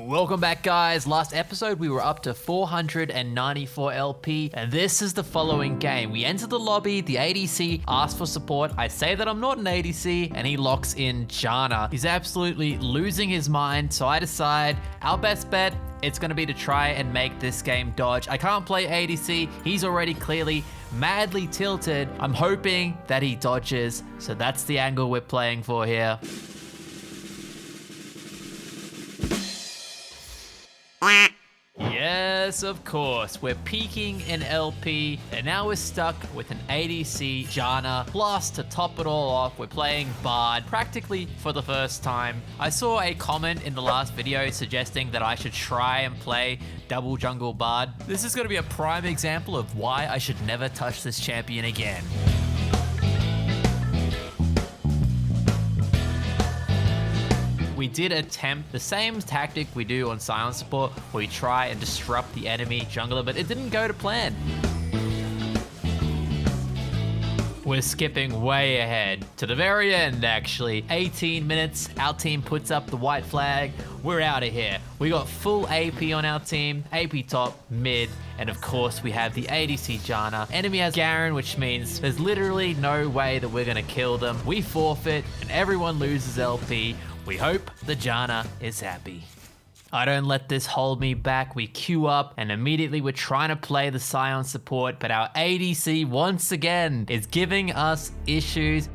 Welcome back, guys. Last episode we were up to 494 LP, and this is the following game. We enter the lobby, the ADC asks for support. I say that I'm not an ADC, and he locks in Janna. He's absolutely losing his mind, so I decide our best bet, it's going to be to try and make this game dodge. I can't play ADC. He's already clearly madly tilted. I'm hoping that he dodges, so that's the angle we're playing for here. Yes, of course. We're peaking in LP, and now we're stuck with an ADC Janna. Plus, to top it all off, we're playing Bard practically for the first time. I saw a comment in the last video suggesting that I should try and play double jungle Bard. This is going to be a prime example of why I should never touch this champion again. We did attempt the same tactic we do on Sion support, where we try and disrupt the enemy jungler, but it didn't go to plan. We're skipping way ahead to the very end, actually. 18 minutes, our team puts up the white flag. We're out of here. We got full AP on our team, AP top, mid, and of course we have the ADC Janna. Enemy has Garen, which means there's literally no way that we're gonna kill them. We forfeit, and everyone loses LP. We hope the Janna is happy. I don't let this hold me back. We queue up and immediately we're trying to play the Sion support, but our ADC once again is giving us issues.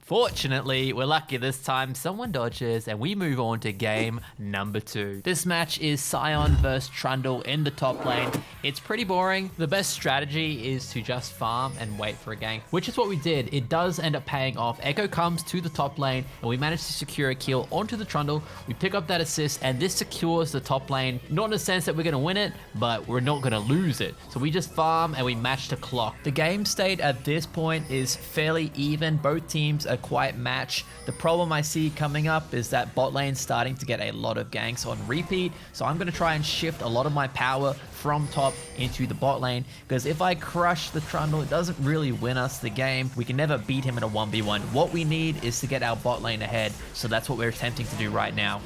Fortunately, we're lucky this time, someone dodges and we move on to game number 2. This match is Sion versus Trundle in the top lane. It's pretty boring. The best strategy is to just farm and wait for a gank, which is what we did. It does end up paying off. Echo comes to the top lane and we manage to secure a kill onto the Trundle. We pick up that assist and this secures the top lane. Not in the sense that we're going to win it, but we're not going to lose it. So we just farm and we match the clock. The game state at this point is fairly even. Both teams are quite matched. The problem I see coming up is that bot lane's starting to get a lot of ganks on repeat, so I'm going to try and shift a lot of my power from top into the bot lane, because if I crush the Trundle, it doesn't really win us the game. We can never beat him in a 1v1. What we need is to get our bot lane ahead, so that's what we're attempting to do right now.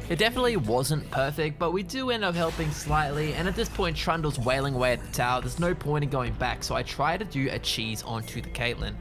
It definitely wasn't perfect, but we do end up helping slightly, and at this point Trundle's wailing away at the tower. There's no point in going back, so I try to do a cheese onto the Caitlyn.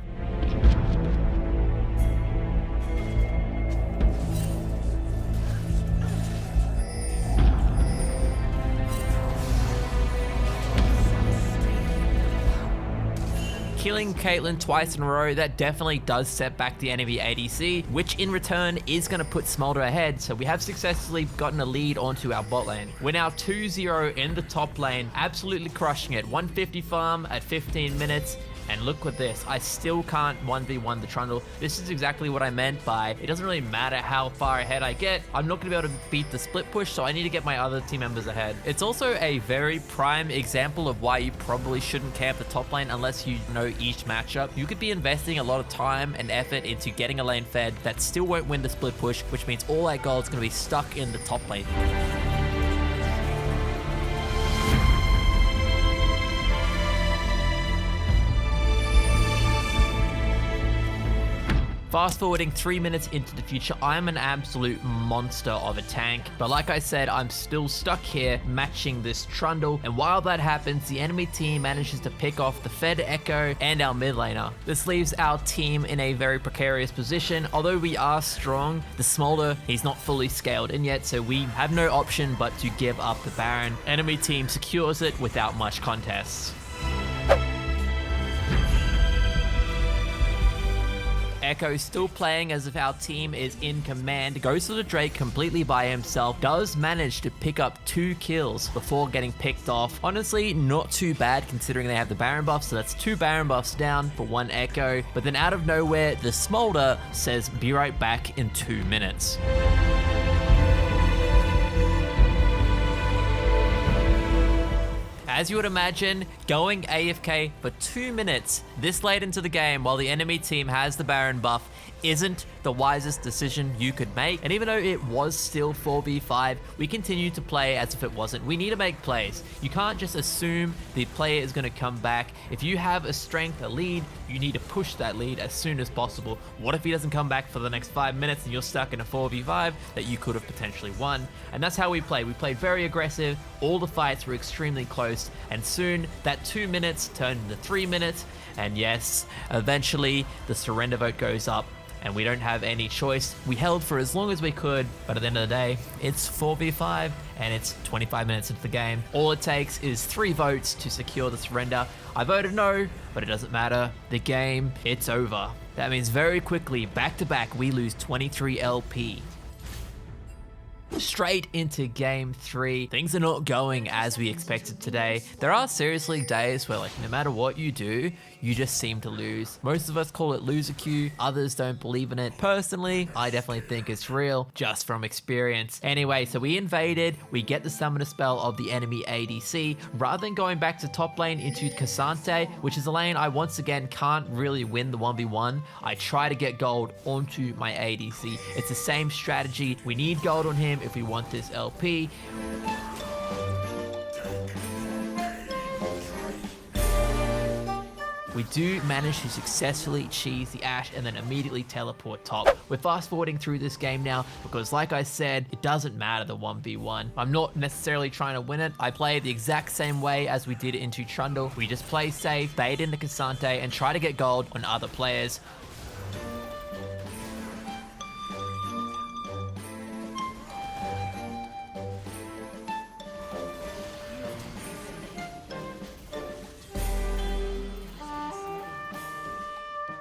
Killing Caitlyn twice in a row, that definitely does set back the enemy ADC, which in return is going to put Smolder ahead, so we have successfully gotten a lead onto our bot lane. We're now 2-0 in the top lane, absolutely crushing it. 150 farm at 15 minutes. And look at this, I still can't 1v1 the Trundle. This is exactly what I meant by, it doesn't really matter how far ahead I get, I'm not going to be able to beat the split push, so I need to get my other team members ahead. It's also a very prime example of why you probably shouldn't camp the top lane unless you know each matchup. You could be investing a lot of time and effort into getting a lane fed that still won't win the split push, which means all that gold is going to be stuck in the top lane. Fast forwarding 3 minutes into the future, I'm an absolute monster of a tank. But like I said, I'm still stuck here matching this Trundle. And while that happens, the enemy team manages to pick off the Fed Echo and our mid laner. This leaves our team in a very precarious position. Although we are strong, the Smolder, he's not fully scaled in yet, so we have no option but to give up the Baron. Enemy team secures it without much contest. Echo still playing as if our team is in command, goes to the Drake completely by himself, does manage to pick up 2 kills before getting picked off. Honestly, not too bad considering they have the Baron buff, so that's 2 Baron buffs down for 1 Echo. But then out of nowhere, the Smolder says, "Be right back in 2 minutes." As you would imagine, going AFK for 2 minutes this late into the game while the enemy team has the Baron buff isn't the wisest decision you could make. And even though it was still 4v5, we continued to play as if it wasn't. We need to make plays. You can't just assume the player is going to come back. If you have a strength, a lead, you need to push that lead as soon as possible. What if he doesn't come back for the next 5 minutes and you're stuck in a 4v5 that you could have potentially won? And that's how we played. We played very aggressive. All the fights were extremely close, and soon that 2 minutes turned into 3 minutes. And yes, eventually the surrender vote goes up and we don't have any choice. We held for as long as we could, but at the end of the day, it's 4v5 and it's 25 minutes into the game. All it takes is 3 votes to secure the surrender. I voted no, but it doesn't matter. The game, it's over. That means very quickly, back to back, we lose 23 LP. Straight into game 3. Things are not going as we expected today. There are seriously days where, like, no matter what you do, you just seem to lose. Most of us call it loser queue. Others don't believe in it. Personally, I definitely think it's real, just from experience. Anyway, so we invaded. We get the summoner spell of the enemy ADC. Rather than going back to top lane into Cassante, which is a lane I once again can't really win the 1v1, I try to get gold onto my ADC. It's the same strategy. We need gold on him if we want this LP. We do manage to successfully cheese the Ashe and then immediately teleport top. We're fast forwarding through this game now because, like I said, it doesn't matter the 1v1. I'm not necessarily trying to win it. I play it the exact same way as we did into Trundle. We just play safe, bait into Cassante, and try to get gold on other players.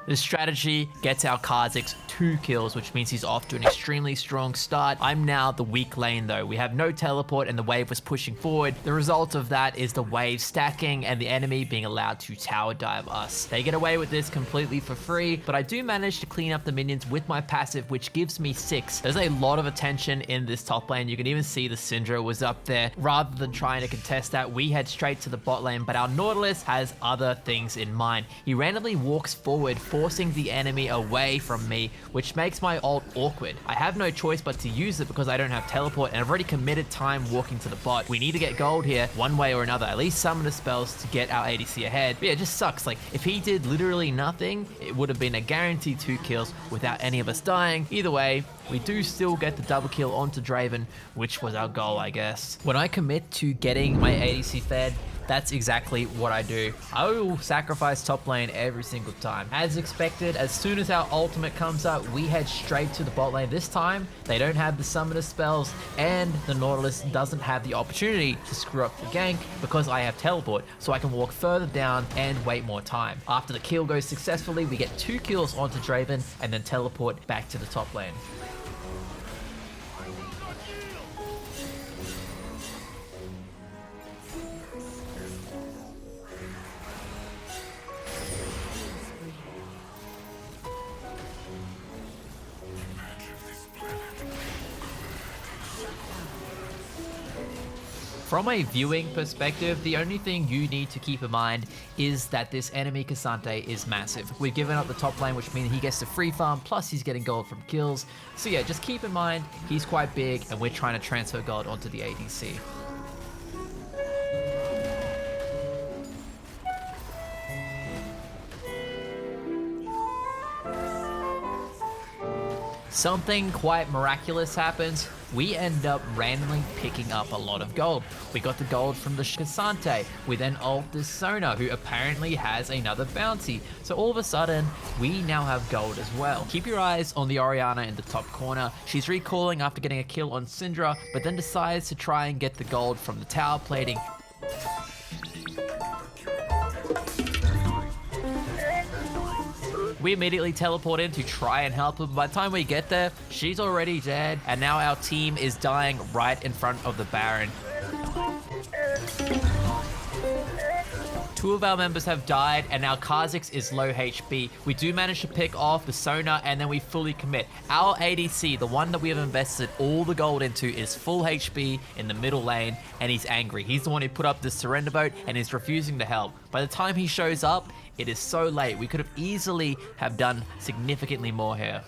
This strategy gets our Kha'Zix 2 kills, which means he's off to an extremely strong start. I'm now the weak lane though. We have no teleport and the wave was pushing forward. The result of that is the wave stacking and the enemy being allowed to tower dive us. They get away with this completely for free, but I do manage to clean up the minions with my passive, which gives me 6. There's a lot of attention in this top lane. You can even see the Syndra was up there. Rather than trying to contest that, we head straight to the bot lane, but our Nautilus has other things in mind. He randomly walks forward, forcing the enemy away from me, which makes my ult awkward. I have no choice but to use it because I don't have teleport and I've already committed time walking to the bot. We need to get gold here one way or another, at least summon the spells to get our ADC ahead. But yeah, it just sucks. Like, if he did literally nothing, it would have been a guaranteed 2 kills without any of us dying. Either way, we do still get the double kill onto Draven, which was our goal, I guess. When I commit to getting my ADC fed, that's exactly what I do. I will sacrifice top lane every single time. As expected, as soon as our ultimate comes up, we head straight to the bot lane. This time, they don't have the summoner spells, and the Nautilus doesn't have the opportunity to screw up the gank because I have teleport, so I can walk further down and wait more time. After the kill goes successfully, we get 2 kills onto Draven and then teleport back to the top lane. From a viewing perspective, the only thing you need to keep in mind is that this enemy Cassante is massive. We've given up the top lane, which means he gets to free farm, plus he's getting gold from kills. So yeah, just keep in mind, he's quite big, and we're trying to transfer gold onto the ADC. Something quite miraculous happens. We end up randomly picking up a lot of gold. We got the gold from the Cassante. We then ult this Sona, who apparently has another bounty. So all of a sudden, we now have gold as well. Keep your eyes on the Orianna in the top corner. She's recalling after getting a kill on Syndra, but then decides to try and get the gold from the tower plating. We immediately teleport in to try and help her. By the time we get there, she's already dead, and now our team is dying right in front of the Baron. 2 of our members have died, and now Kha'Zix is low HP. We do manage to pick off the Sona, and then we fully commit. Our ADC, the one that we have invested all the gold into, is full HP in the middle lane, and he's angry. He's the one who put up the surrender vote, and is refusing to help. By the time he shows up, it is so late. We could have easily have done significantly more here.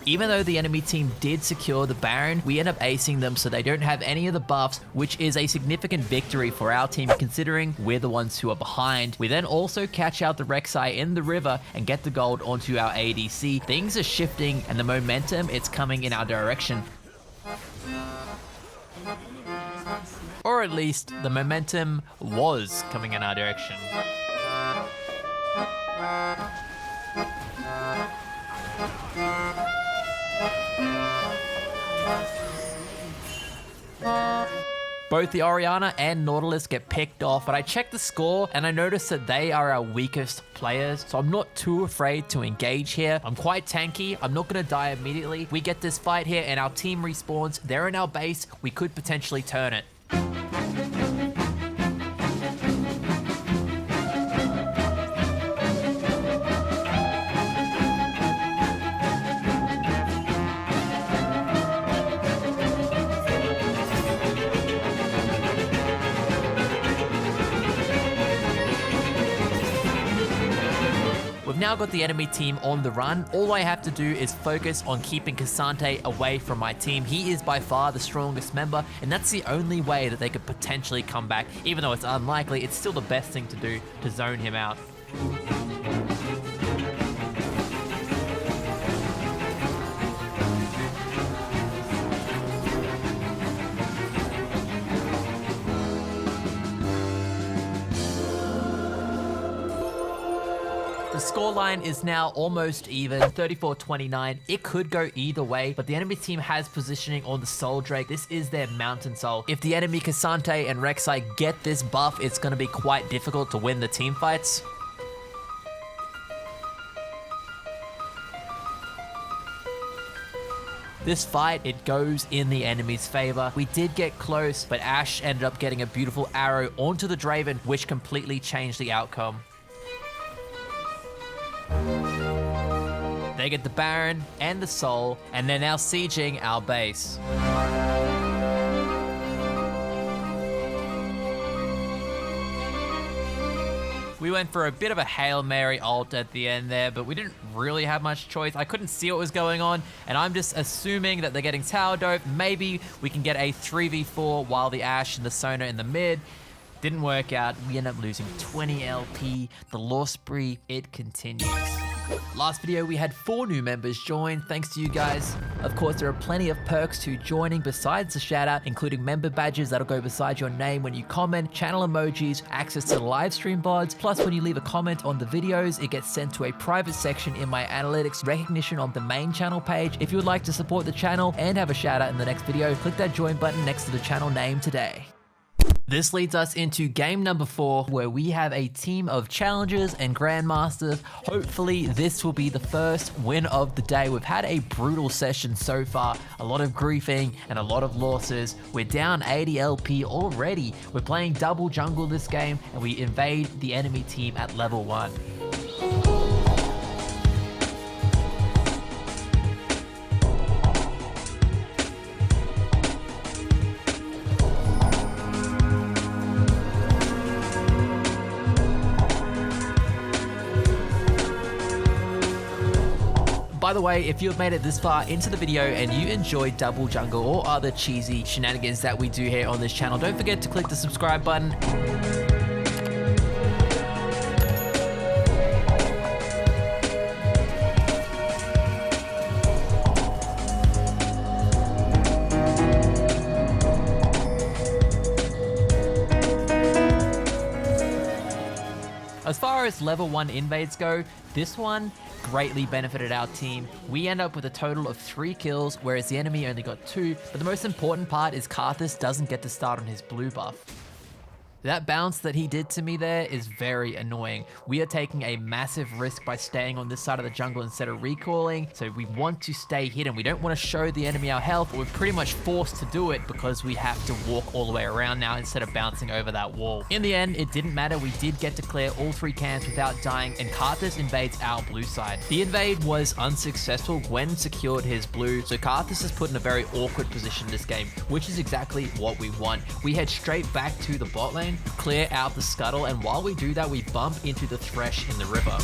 Even though the enemy team did secure the Baron, we end up acing them so they don't have any of the buffs, which is a significant victory for our team considering we're the ones who are behind. We then also catch out the Rek'Sai in the river and get the gold onto our ADC. Things are shifting and the momentum, it's coming in our direction. Or at least the momentum was coming in our direction. Both the Orianna and Nautilus get picked off, but I checked the score and I noticed that they are our weakest players, so I'm not too afraid to engage here. I'm quite tanky. I'm not going to die immediately. We get this fight here and our team respawns. They're in our base. We could potentially turn it. We've now got the enemy team on the run. All I have to do is focus on keeping K'Sante away from my team. He is by far the strongest member, and that's the only way that they could potentially come back. Even though it's unlikely, it's still the best thing to do to zone him out. The scoreline is now almost even, 34-29. It could go either way, but the enemy team has positioning on the Soul Drake. This is their Mountain Soul. If the enemy K'Sante and Rek'Sai get this buff, it's going to be quite difficult to win the team fights. This fight, it goes in the enemy's favor. We did get close, but Ashe ended up getting a beautiful arrow onto the Draven, which completely changed the outcome. They get the Baron and the Soul, and they're now sieging our base. We went for a bit of a Hail Mary ult at the end there, but we didn't really have much choice. I couldn't see what was going on, and I'm just assuming that they're getting tower dope. Maybe we can get a 3v4 while the Ashe and the Sona in the mid. Didn't work out. We end up losing 20 LP. The loss spree, it continues. Last video, we had 4 new members join. Thanks to you guys. Of course, there are plenty of perks to joining besides the shout out, including member badges that'll go beside your name when you comment, channel emojis, access to the live stream bods. Plus, when you leave a comment on the videos, it gets sent to a private section in my analytics recognition on the main channel page. If you would like to support the channel and have a shout out in the next video, click that join button next to the channel name today. This leads us into game number 4, where we have a team of challengers and grandmasters. Hopefully this will be the first win of the day. We've had a brutal session so far, a lot of griefing and a lot of losses. We're down 80 LP already. We're playing double jungle this game, and we invade the enemy team at level 1. By the way, if you've made it this far into the video and you enjoy double jungle or other cheesy shenanigans that we do here on this channel, don't forget to click the subscribe button. As far as level 1 invades go, this one greatly benefited our team. We end up with a total of 3 kills, whereas the enemy only got 2, but the most important part is Karthus doesn't get to start on his blue buff. That bounce that he did to me there is very annoying. We are taking a massive risk by staying on this side of the jungle instead of recalling, so we want to stay hidden. We don't want to show the enemy our health, but we're pretty much forced to do it because we have to walk all the way around now instead of bouncing over that wall. In the end, it didn't matter. We did get to clear all 3 cans without dying, and Karthus invades our blue side. The invade was unsuccessful. Gwen secured his blue, so Karthus is put in a very awkward position in this game, which is exactly what we want. We head straight back to the bot lane, clear out the scuttle, and while we do that, we bump into the Thresh in the river.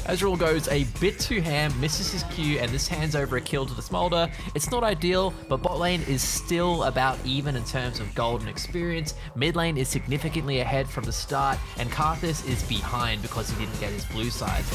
Ezreal goes a bit too ham, misses his Q, and this hands over a kill to the Smolder. It's not ideal, but bot lane is still about even in terms of gold and experience. Mid lane is significantly ahead from the start, and Karthus is behind because he didn't get his blue side.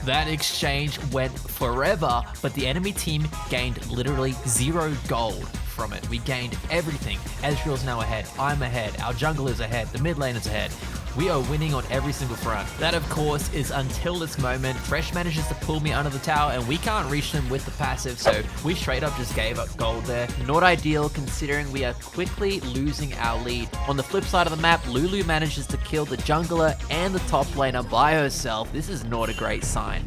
That exchange went forever, but the enemy team gained literally 0 gold from it. We gained everything. Ezreal's now ahead, I'm ahead, our jungle is ahead, the mid lane is ahead. We are winning on every single front. That, of course, is until this moment. Thresh manages to pull me under the tower, and we can't reach them with the passive, so we straight up just gave up gold there. Not ideal, considering we are quickly losing our lead. On the flip side of the map, Lulu manages to kill the jungler and the top laner by herself. This is not a great sign.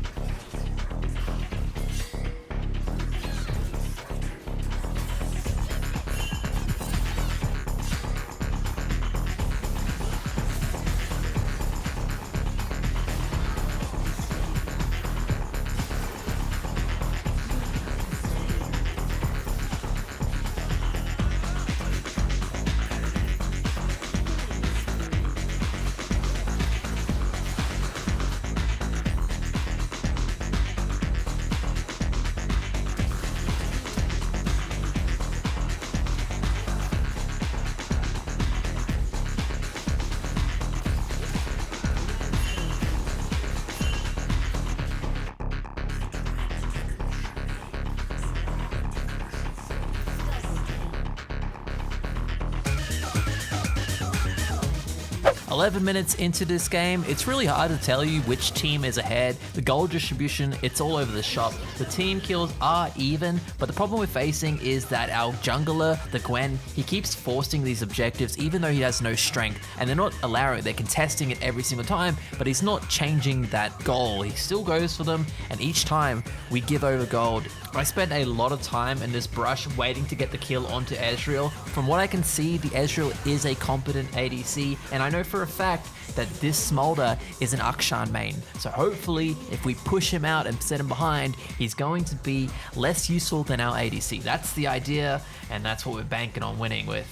"11 minutes into this game, it's really hard to tell you which team is ahead. The gold distribution, it's all over the shop. The team kills are even, but the problem we're facing is that our jungler, the Gwen, he keeps forcing these objectives even though he has no strength, and they're not allowing it. They're contesting it every single time, but he's not changing that goal. He still goes for them, and each time we give over gold. I spent a lot of time in this brush waiting to get the kill onto Ezreal. From what I can see, the Ezreal is a competent ADC, and I know for a fact that this Smolder is an Akshan main. So hopefully, if we push him out and set him behind, he's going to be less useful than our ADC. That's the idea, and that's what we're banking on winning with.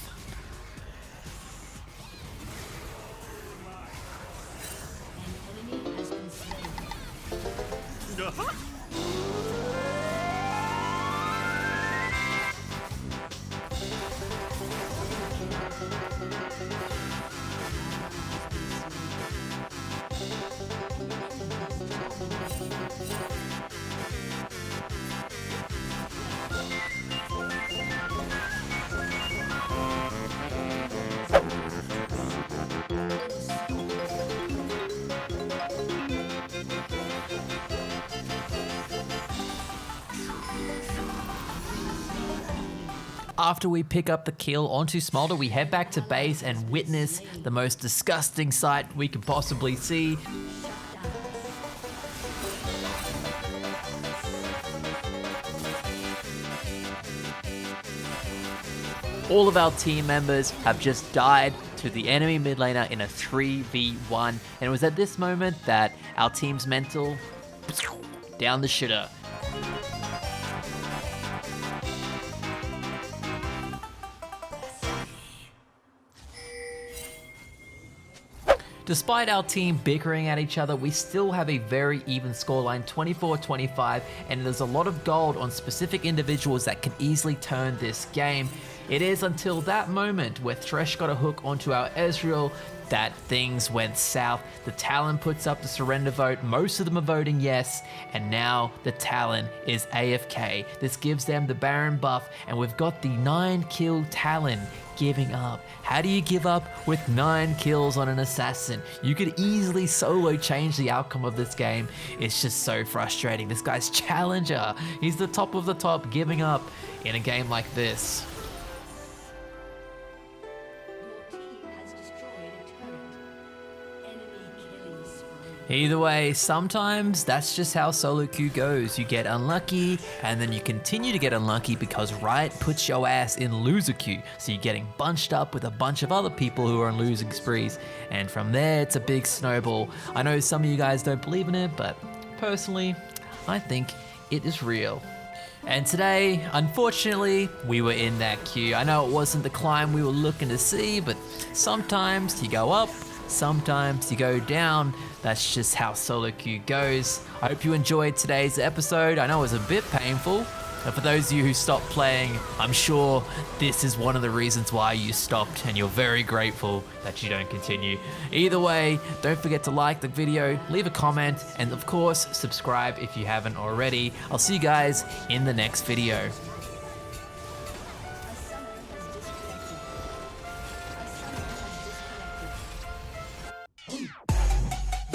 After we pick up the kill onto Smolder, we head back to base and witness the most disgusting sight we could possibly see. All of our team members have just died to the enemy mid laner in a 3v1, and it was at this moment that our team's mental down the shitter. Despite our team bickering at each other, we still have a very even scoreline, 24-25, and there's a lot of gold on specific individuals that can easily turn this game. It is until that moment where Thresh got a hook onto our Ezreal that things went south. The Talon puts up the surrender vote, most of them are voting yes, and now the Talon is AFK. This gives them the Baron buff, and we've got the 9-kill Talon giving up. How do you give up with 9 kills on an assassin? You could easily solo change the outcome of this game. It's just so frustrating. This guy's challenger. He's the top of the top, giving up in a game like this. Either way, sometimes that's just how solo queue goes. You get unlucky, and then you continue to get unlucky because Riot puts your ass in loser queue. So you're getting bunched up with a bunch of other people who are on losing sprees. And from there, it's a big snowball. I know some of you guys don't believe in it, but personally, I think it is real. And today, unfortunately, we were in that queue. I know it wasn't the climb we were looking to see, but sometimes you go up, sometimes you go down. That's just how solo queue goes. I hope you enjoyed today's episode. I know it was a bit painful, but for those of you who stopped playing, I'm sure this is one of the reasons why you stopped, and you're very grateful that you don't continue. Either way, don't forget to like the video, leave a comment, and of course, subscribe if you haven't already. I'll see you guys in the next video.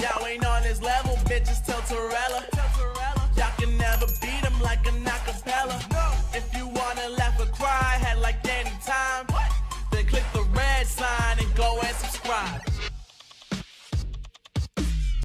Y'all ain't on this level, bitches, Tilterella.